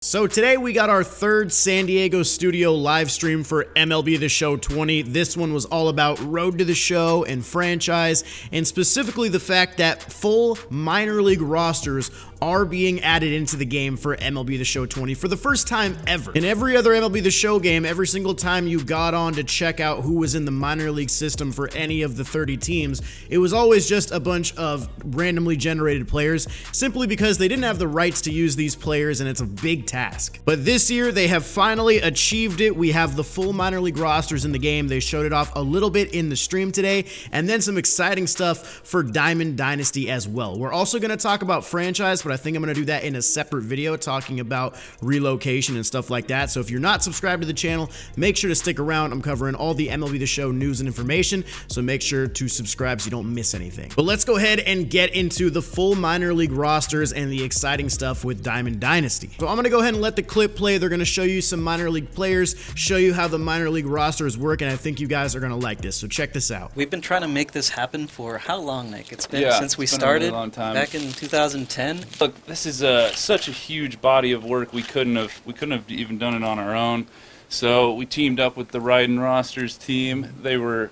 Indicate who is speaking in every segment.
Speaker 1: So today we got our third San Diego studio live stream for MLB The Show 20. This one was all about Road to the Show and franchise, and specifically the fact that full minor league rosters are being added into the game for MLB The Show 20 for the first time ever. In every other MLB The Show game, every single time you got on to check out who was in the minor league system for any of the 30 teams, it was always just a bunch of randomly generated players, simply because they didn't have the rights to use these players, and it's a big task. But this year, they have finally achieved it. We have the full minor league rosters in the game. They showed it off a little bit in the stream today, and then some exciting stuff for Diamond Dynasty as well. We're also going to talk about franchise, but I think I'm going to do that in a separate video talking about relocation and stuff like that. So if you're not subscribed to the channel, make sure to stick around. I'm covering all the MLB The Show news and information, so make sure to subscribe so you don't miss anything. But let's go ahead and get into the full minor league rosters and the exciting stuff with Diamond Dynasty. So I'm going to go ahead and let the clip play. They're going to show you some minor league players, show you how the minor league rosters work, and I think you guys are going to like this. So check this out.
Speaker 2: We've been trying to make this happen for how long, Nick? It's been since we started,
Speaker 3: a really long time.
Speaker 2: Back in 2010.
Speaker 3: Look, this is such a huge body of work. We couldn't have even done it on our own. So we teamed up with the Ride and Rosters team. They were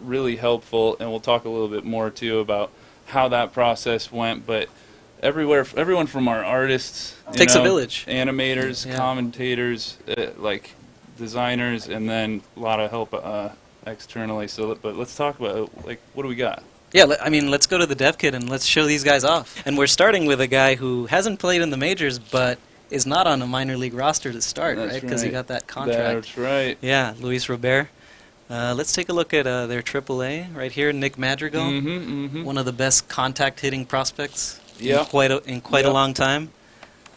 Speaker 3: really helpful, and we'll talk a little bit more too about how that process went. But everyone from our artists,
Speaker 2: Takes a village.
Speaker 3: Animators,
Speaker 2: Yeah.
Speaker 3: commentators, like designers, and then a lot of help externally. But let's talk about what do we got?
Speaker 2: Yeah, I mean, let's go to the dev kit and let's show these guys off. And we're starting with a guy who hasn't played in the majors, but is not on a minor league roster to start,
Speaker 3: That's
Speaker 2: right? Because he got that contract.
Speaker 3: That's right.
Speaker 2: Yeah, Luis Robert. Let's take a look at their AAA right here. Nick Madrigal, one of the best contact hitting prospects in quite a long time.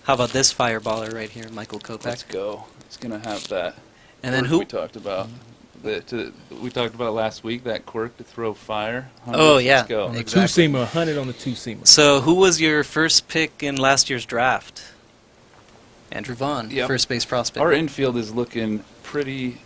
Speaker 2: How about this fireballer right here, Michael Kopech?
Speaker 3: Let's go. It's gonna have that.
Speaker 2: And then who
Speaker 3: we talked about? We talked about last week, that quirk to throw fire.
Speaker 2: Oh, yeah.
Speaker 3: Let's go.
Speaker 4: On the
Speaker 2: Exactly.
Speaker 4: 100 on the two-seamer.
Speaker 2: So who was your first pick in last year's draft? Andrew Vaughn,
Speaker 3: Yep.
Speaker 2: first base prospect.
Speaker 3: Our infield is looking pretty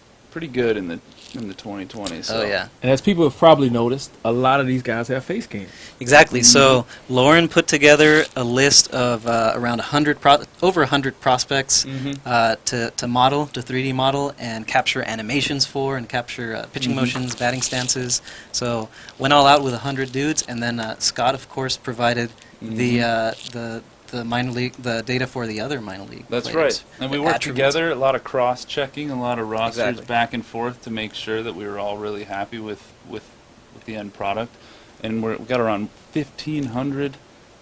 Speaker 3: good in the 2020s. So.
Speaker 2: Oh, yeah.
Speaker 4: And as people have probably noticed, a lot of these guys have face cams.
Speaker 2: Exactly. So Lauren put together a list of around over 100 prospects to model, to 3D model, and capture animations for, and capture pitching motions, batting stances. So went all out with 100 dudes, and then Scott, of course, provided the minor league, the data for the other minor league.
Speaker 3: That's
Speaker 2: players.
Speaker 3: right. And we worked together, a lot of cross-checking, a lot of rosters back and forth to make sure that we were all really happy with the end product. And we got around 1,500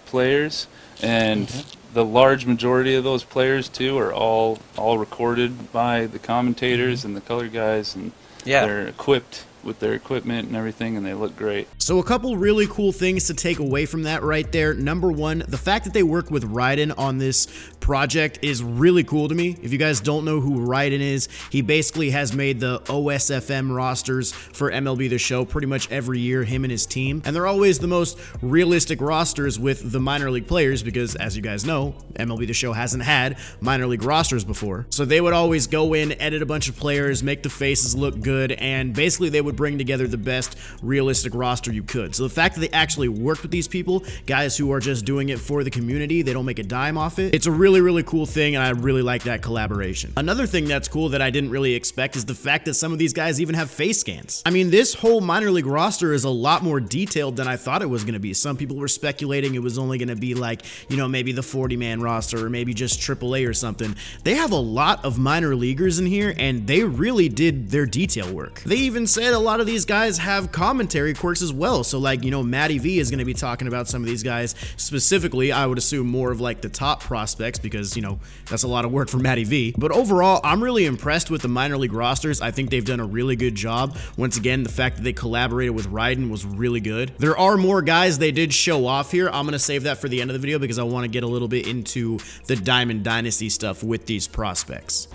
Speaker 3: players, and the large majority of those players too are all recorded by the commentators and the color guys, and they're equipped with their equipment and everything, and they look great.
Speaker 1: So a couple really cool things to take away from that right there. Number one, the fact that they work with Ryden on this project is really cool to me. If you guys don't know who Ryden is, he basically has made the OSFM rosters for MLB The Show pretty much every year, him and his team. And they're always the most realistic rosters with the minor league players because, as you guys know, MLB The Show hasn't had minor league rosters before. So they would always go in, edit a bunch of players, make the faces look good, and basically they would bring together the best realistic roster you could. So the fact that they actually worked with these people, guys who are just doing it for the community, they don't make a dime off it, it's a really cool thing, and I really like that collaboration. Another thing that's cool that I didn't really expect is the fact that some of these guys even have face scans. I mean, this whole minor league roster is a lot more detailed than I thought it was going to be. Some people were speculating it was only going to be like, you know, maybe the 40-man roster or maybe just AAA or something. They have a lot of minor leaguers in here, and they really did their detail work. They even said a lot of these guys have commentary quirks as well. So like, you know, Matty V is going to be talking about some of these guys specifically. I would assume more of like the top prospects because, you know, that's a lot of work for Matty V. But overall, I'm really impressed with the minor league rosters. I think they've done a really good job. Once again, the fact that they collaborated with Ryden was really good. There are more guys they did show off here. I'm going to save that for the end of the video because I want to get a little bit into the Diamond Dynasty stuff with these prospects.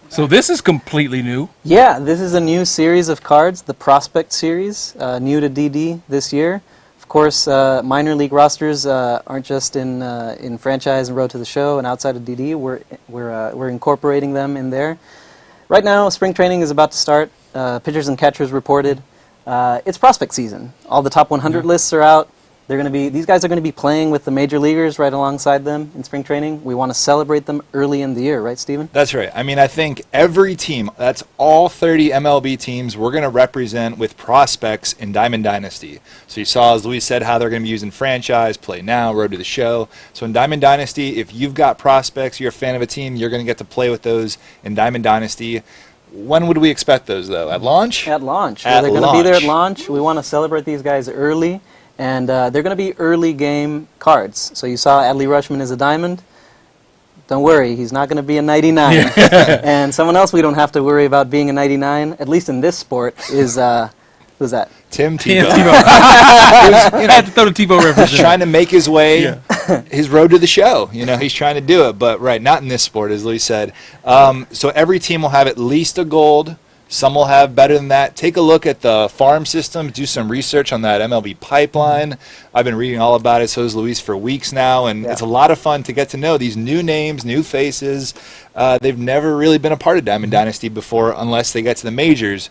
Speaker 4: So this is completely new.
Speaker 2: Yeah, this is a new series of cards, the Prospect Series, new to DD this year. Of course, minor league rosters aren't just in franchise and Road to the Show and outside of DD. We're incorporating them in there. Right now, spring training is about to start. pitchers and catchers reported. It's prospect season. All the top 100 lists are out. These guys are going to be playing with the major leaguers right alongside them in spring training. We want to celebrate them early in the year, right, Steven?
Speaker 5: That's right. I mean, I think every team, that's all 30 MLB teams, we're going to represent with prospects in Diamond Dynasty. So you saw, as Luis said, how they're going to be using franchise, play now, road to the show. So in Diamond Dynasty, if you've got prospects, you're a fan of a team, you're going to get to play with those in Diamond Dynasty. When would we expect those, though? At launch?
Speaker 2: At launch. They're going to be there at launch. We want to celebrate these guys early. And they're going to be early game cards. So you saw Adley Rutschman is a diamond. Don't worry, he's not going to be a 99. And someone else we don't have to worry about being a 99, at least in this sport, is, who's that?
Speaker 5: Tim Tebow.
Speaker 4: I had to throw the Tebow reference.
Speaker 5: He's trying to make his way, his road to the show. You know, he's trying to do it. But, right, not in this sport, as Lee said. So every team will have at least a gold. Some will have better than that. Take a look at the farm system. Do some research on that MLB pipeline. I've been reading all about it. So has Luis for weeks now. And it's a lot of fun to get to know these new names, new faces. They've never really been a part of Diamond Dynasty before unless they get to the majors.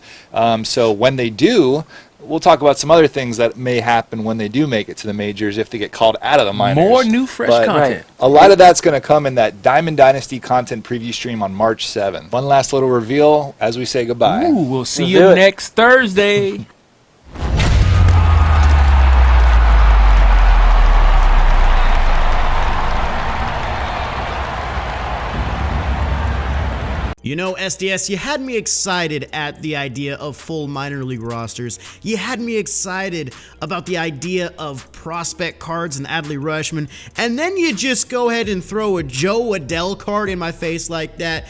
Speaker 5: So when they do, we'll talk about some other things that may happen when they do make it to the majors if they get called out of the minors.
Speaker 4: More new, fresh content.
Speaker 5: A lot of that's going to come in that Diamond Dynasty content preview stream on March 7th. One last little reveal as we say goodbye.
Speaker 4: Ooh, we'll see you next Thursday.
Speaker 1: You know, SDS, you had me excited at the idea of full minor league rosters. You had me excited about the idea of prospect cards and Adley Rutschman, and then you just go ahead and throw a Joe Adell card in my face like that.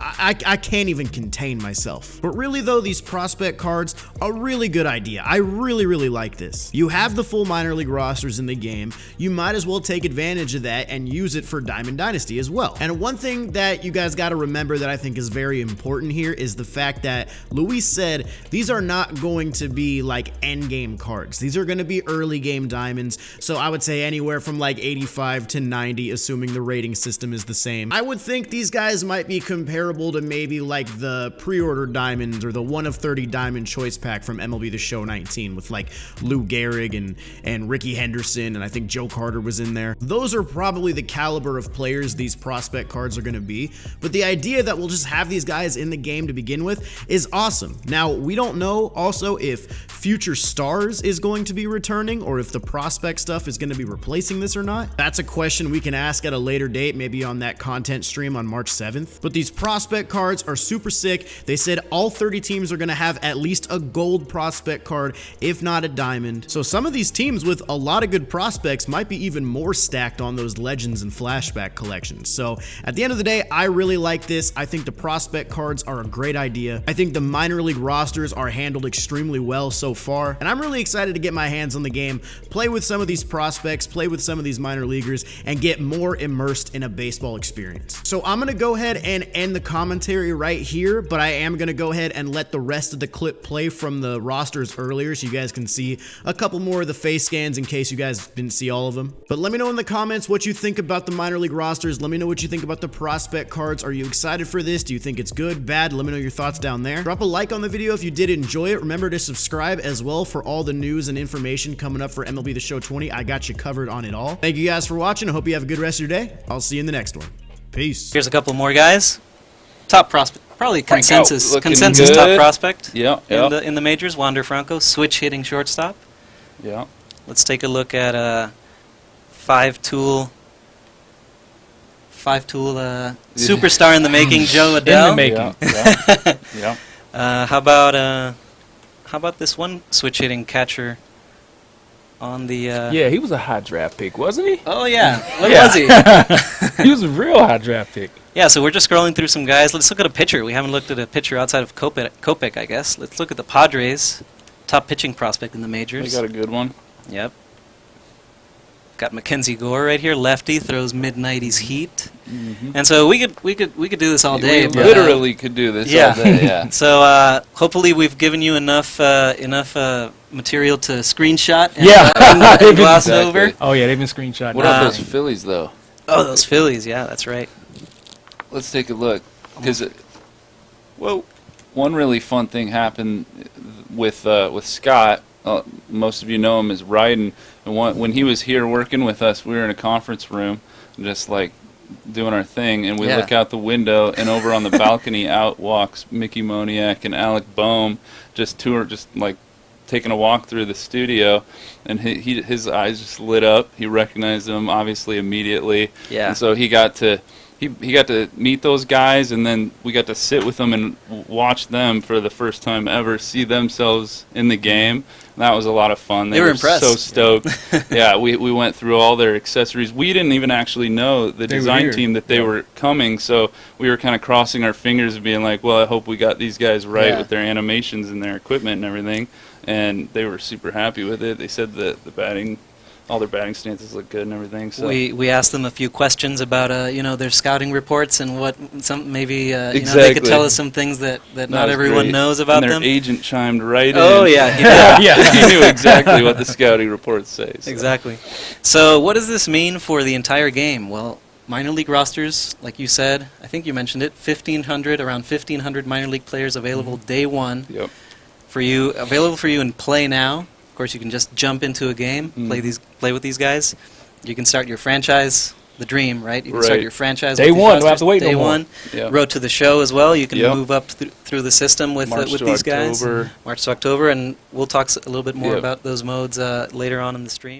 Speaker 1: I can't even contain myself. But really though, these prospect cards are a really good idea. I really like this. You have the full minor league rosters in the game. You might as well take advantage of that and use it for Diamond Dynasty as well. And one thing that you guys got to remember that I think is very important here is the fact that Luis said these are not going to be like end game cards. These are going to be early game diamonds. So I would say anywhere from like 85 to 90, assuming the rating system is the same. I would think these guys might be comparable to maybe like the pre-order diamonds or the 1 of 30 diamond choice pack from MLB The Show 19 with like Lou Gehrig and Ricky Henderson, and I think Joe Carter was in there. Those are probably the caliber of players these prospect cards are going to be, but the idea that we'll just have these guys in the game to begin with is awesome. Now, we don't know also if Future Stars is going to be returning or if the prospect stuff is going to be replacing this or not. That's a question we can ask at a later date, maybe on that content stream on March 7th. But these prospect cards are super sick. They said all 30 teams are going to have at least a gold prospect card, if not a diamond. So some of these teams with a lot of good prospects might be even more stacked on those legends and flashback collections. So at the end of the day, I really like this. I think the prospect cards are a great idea. I think the minor league rosters are handled extremely well so far, and I'm really excited to get my hands on the game, play with some of these prospects, play with some of these minor leaguers, and get more immersed in a baseball experience. So I'm going to go ahead and end the commentary right here, but I am going to go ahead and let the rest of the clip play from the rosters earlier so you guys can see a couple more of the face scans in case you guys didn't see all of them. But let me know in the comments what you think about the minor league rosters. Let me know what you think about the prospect cards. Are you excited for this? Do you think it's good, bad? Let me know your thoughts down there. Drop a like on the video if you did enjoy it. Remember to subscribe as well for all the news and information coming up for MLB The Show 20. I got you covered on it all. Thank you guys for watching. I hope you have a good rest of your day. I'll see you in the next one. Peace.
Speaker 2: Here's a couple more guys. Top prospect, probably consensus
Speaker 3: Looking
Speaker 2: top
Speaker 3: good.
Speaker 2: prospect.
Speaker 3: Yeah.
Speaker 2: In the majors, Wander Franco, switch hitting shortstop.
Speaker 3: Yeah.
Speaker 2: Let's take a look at five-tool superstar in the making, Joe Adell.
Speaker 4: In the making.
Speaker 3: Yeah.
Speaker 2: How about this one switch hitting catcher on the?
Speaker 4: Yeah, he was a high draft pick, wasn't he?
Speaker 2: Oh yeah, what was he?
Speaker 4: He was a real high draft pick.
Speaker 2: Yeah, so we're just scrolling through some guys. Let's look at a pitcher. We haven't looked at a pitcher outside of Kopech, I guess. Let's look at the Padres, top pitching prospect in the majors.
Speaker 3: They got a good one.
Speaker 2: Yep. Got Mackenzie Gore right here, lefty, throws mid-90s heat.
Speaker 3: Mm-hmm.
Speaker 2: And so we could do this all day.
Speaker 3: We
Speaker 2: but,
Speaker 3: literally could do this all day. Yeah.
Speaker 2: So hopefully we've given you enough material to screenshot and gloss over.
Speaker 4: Oh yeah, they've been screenshotting.
Speaker 3: What about those Phillies though?
Speaker 2: Oh, those Phillies. Yeah, that's right.
Speaker 3: Let's take a look. Because
Speaker 2: Whoa.
Speaker 3: one really fun thing happened with Scott. Most of you know him as Ryden. And when he was here working with us, we were in a conference room, just like doing our thing, and we look out the window, and over on the balcony out walks Mickey Moniak and Alec Boehm, just like taking a walk through the studio, and his eyes just lit up. He recognized them obviously immediately, and so he got to meet those guys, and then we got to sit with them and watch them for the first time ever see themselves in the game. And that was a lot of fun.
Speaker 2: They were impressed.
Speaker 3: So stoked. Yeah, we went through all their accessories. We didn't even actually know the design team that they were coming, so we were kind of crossing our fingers and being like, well, I hope we got these guys right with their animations and their equipment and everything. And they were super happy with it. They said that all their batting stances look good and everything. So
Speaker 2: we asked them a few questions about their scouting reports and what they could tell us some things that not everyone knows about
Speaker 3: and
Speaker 2: them.
Speaker 3: Their agent chimed right in.
Speaker 2: Oh yeah,
Speaker 3: he knew exactly what the scouting reports say. So.
Speaker 2: Exactly. So what does this mean for the entire game? Well, minor league rosters, like you said, I think you mentioned it, around 1,500 minor league players available day one.
Speaker 3: Yep.
Speaker 2: Available for you in Play Now. Of course, you can just jump into a game, play with these guys. You can start your franchise, the dream, right? You can start your franchise
Speaker 4: day
Speaker 2: with
Speaker 4: one.
Speaker 2: Don't
Speaker 4: Don't have to wait
Speaker 2: day
Speaker 4: no more.
Speaker 2: one.
Speaker 3: Yep.
Speaker 2: Road to the show as well. You can move up through the system with these guys.
Speaker 3: October.
Speaker 2: March to October, and we'll talk a little bit more about those modes later on in the stream.